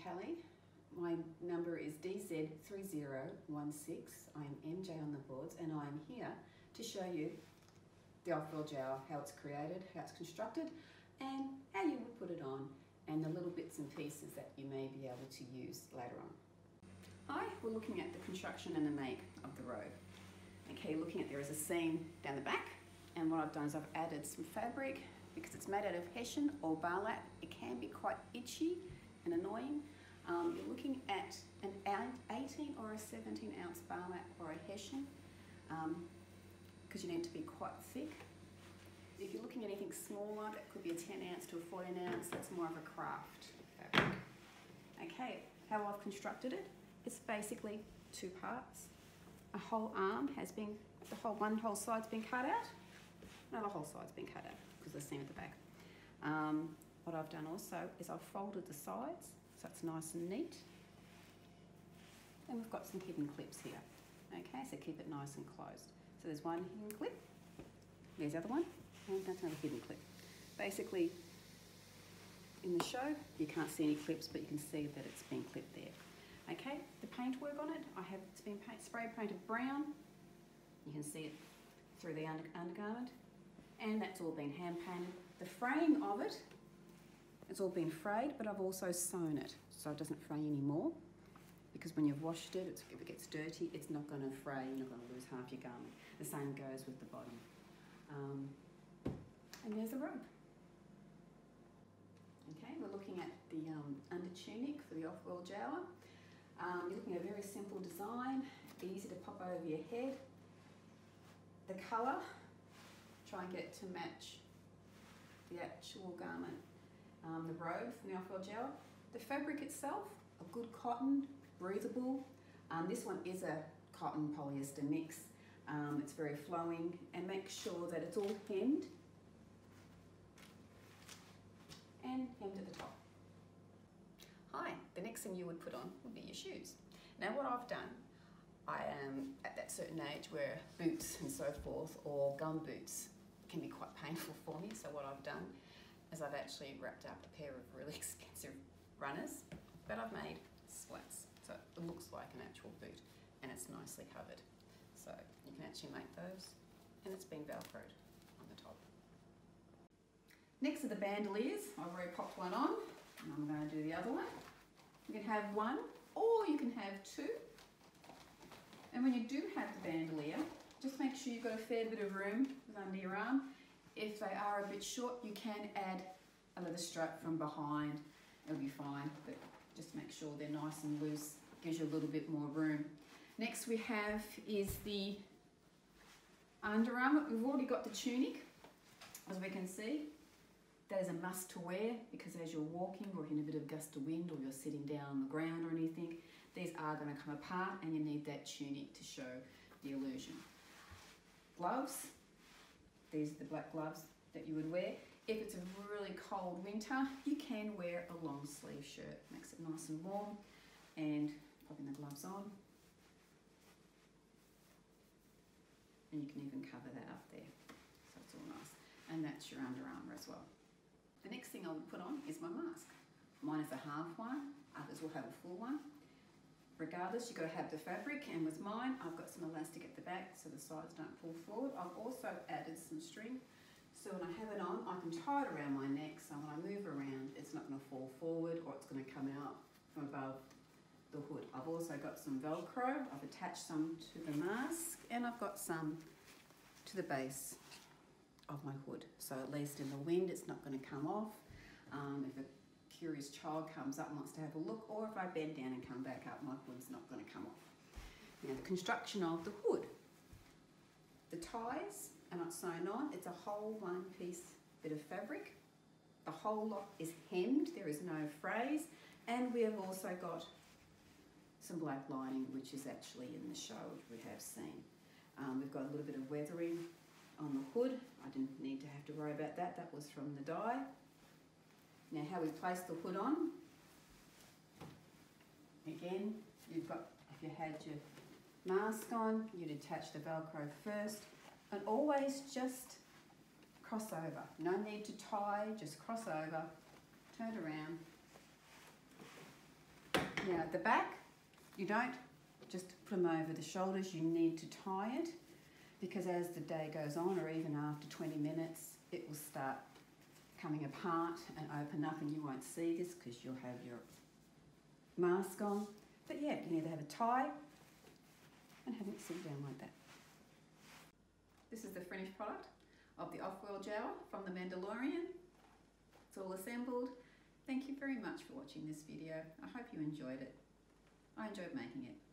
Kelly. My number is DZ3016. I am MJ on the boards, and I am here to show you the Offworld Jawa, how it's created, how it's constructed, and how you would put it on, and the little bits and pieces that you may be able to use later on. Hi, we're looking at the construction and the make of the robe. Okay, looking at there is a seam down the back, and what I've done is I've added some fabric. Because it's made out of hessian or burlap, it can be quite itchy and annoying. You're looking at an 18 or a 17 ounce burlap or a hessian, because you need to be quite thick. If you're looking at anything smaller, that could be a 10 ounce to a 14 ounce, that's more of a craft fabric. Okay, how I've constructed it, it's basically two parts. A whole arm has been, one whole side's been cut out, another whole side's been cut out, because the seam at the back. What I've done also is I've folded the sides so it's nice and neat, and we've got some hidden clips here. Okay, so keep it nice and closed. So there's one hidden clip, there's the other one, and that's another hidden clip. Basically, in the show you can't see any clips, but you can see that it's been clipped there. Okay, the paintwork on it, it's been spray painted brown. You can see it through the undergarment. And that's all been hand painted. The fraying of it, it's all been frayed, but I've also sewn it so it doesn't fray anymore, because when you've washed it, if it gets dirty, it's not going to fray, you're not going to lose half your garment. The same goes with the bottom. And there's the robe. Okay, we're looking at the under tunic for the Offworld Jawa. You're looking at a very simple design, easy to pop over your head. The colour, try and get it to match the actual garment, the robe from the Offworld Jawa. The fabric itself, a good cotton, breathable. This one is a cotton polyester mix. It's very flowing, and make sure that it's all hemmed and hemmed at the top. Hi, the next thing you would put on would be your shoes. Now what I've done, I am at that certain age where boots and so forth, or gum boots, can be quite painful for me. So what I've done is I've actually wrapped up a pair of really expensive runners, but I've made slats. So it looks like an actual boot, and it's nicely covered. So you can actually make those, and it's been Velcroed on the top. Next are the bandoliers. I've already popped one on, and I'm going to do the other one. You can have one, or you can have two. And when you do have the bandolier, just make sure you've got a fair bit of room under your arm. If they are a bit short, you can add a leather strap from behind. It'll be fine, but just make sure they're nice and loose. Gives you a little bit more room. Next we have is the underarm. We've already got the tunic, as we can see. That is a must to wear, because as you're walking or in a bit of gust of wind, or you're sitting down on the ground or anything, these are going to come apart, and you need that tunic to show the illusion. Gloves, these are the black gloves that you would wear. If it's a really cold winter, you can wear a long sleeve shirt. Makes it nice and warm. And popping the gloves on. And you can even cover that up there, so it's all nice. And that's your Under Armour as well. The next thing I would put on is my mask. Mine is a half one, others will have a full one. Regardless, you've got to have the fabric, and with mine, I've got some elastic at the back so the sides don't pull forward. I've also added some string, so when I have it on, I can tie it around my neck, so when I move around, it's not going to fall forward, or it's going to come out from above the hood. I've also got some Velcro. I've attached some to the mask, and I've got some to the base of my hood, so at least in the wind, it's not going to come off. If a curious child comes up and wants to have a look, or if I bend down and come back up, my hood's not going to come off. Now the construction of the hood. The ties are not sewn on, it's a whole one piece bit of fabric. The whole lot is hemmed, there is no frays, and we have also got some black lining, which is actually in the show, which we have seen. We've got a little bit of weathering on the hood. I didn't need to have to worry about that, that was from the dye. Now how we place the hood on, again, you've got, if you had your mask on, you'd attach the Velcro first, and always just cross over. No need to tie, just cross over, turn it around, Now at the back, you don't just put them over the shoulders, you need to tie it, because as the day goes on, or even after 20 minutes, it will start coming apart and open up, and you won't see this because you'll have your mask on. But yeah, you need to have a tie and have it sit down like that. This is the finished product of the Offworld Jawa from the Mandalorian. It's all assembled. Thank you very much for watching this video. I hope you enjoyed it. I enjoyed making it.